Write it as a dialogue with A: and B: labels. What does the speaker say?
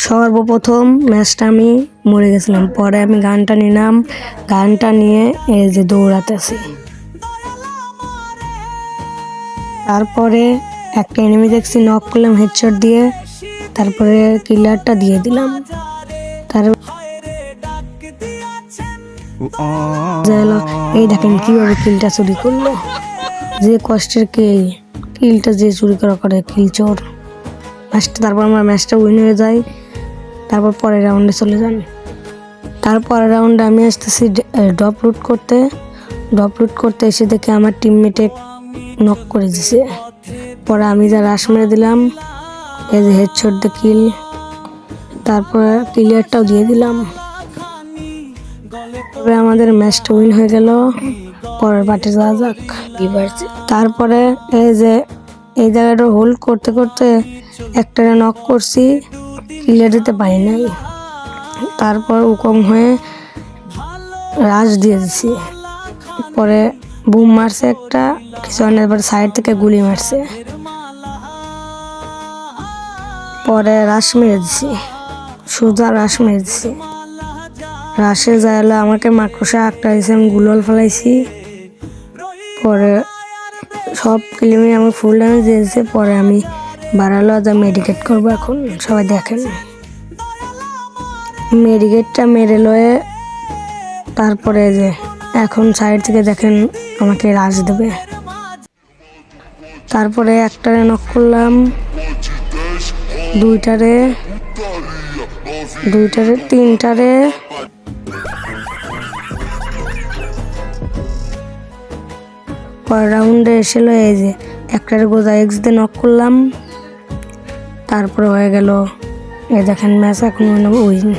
A: সর্বপ্রথম ম্যাচটা আমি মরে গেছিলাম, পরে আমি গানটা নিলাম, গানটা নিয়ে এই যে দৌড়াতেছি। তারপরে একটা এনিমি দেখছি, নক করলাম হেডশট দিয়ে, তারপরে কিলারটা দিয়ে দিলাম। এই দেখেন কিভাবে কিলটা চুরি করলো, যে কষ্টের কিলটা যে চুরি করে কিল চোর ম্যাচটা। তারপর আমরা ম্যাচটা উইন হয়ে যাই। তারপর পরের রাউন্ডে চলে যান। তারপরের রাউন্ডে আমি আসতেছি ড্রপ লুট করতে এসে দেখে আমার টিমমেটে নক করে দিছে। পরে আমি যা রাশ মেরে দিলাম, এই যে হেডশট দিয়ে কিল, তারপরে ক্লিয়ারটাও দিয়ে দিলাম। তবে আমাদের ম্যাচটা উইন হয়ে গেল। পরের পার্টি যাওয়া যাক। তারপরে এই যে এই জায়গাটা হোল্ড করতে করতে একটা নক করছি, ক্লিয়ার দিতে পারি নাই। তারপর উকং হয়ে রাশ দিয়ে দিছি। পরে বুম মারছে একটা, কিছু এবার সাইড থেকে গুলি মারছে। পরে রাশ মেরে দিছি, সোজা রাশ মেরে দিছি। রাশে যাইলে আমাকে মাকড়সা একটা দিয়েছে, আমি গুলল ফেলাইছি। পরে সব ক্লিমে আমি ফুল ড্যামেজ দিয়েছে। পরে আমি বাড়ালো যা মেডিকেট করবো। এখন সবাই দেখেন মেডিকেটটা মেরে লয়ে, তারপরে যে এখন সাইড থেকে দেখেন আমাকে রাশ দেবে। তারপরে একটারে নক করলাম, দুইটারে, তিনটারে। পরের রাউন্ডে এসে এই যে একটারে গোজা এক্স দিয়ে নক করলাম। তারপরে হয়ে গেল, এই দেখেন ম্যাচ এখন উইন।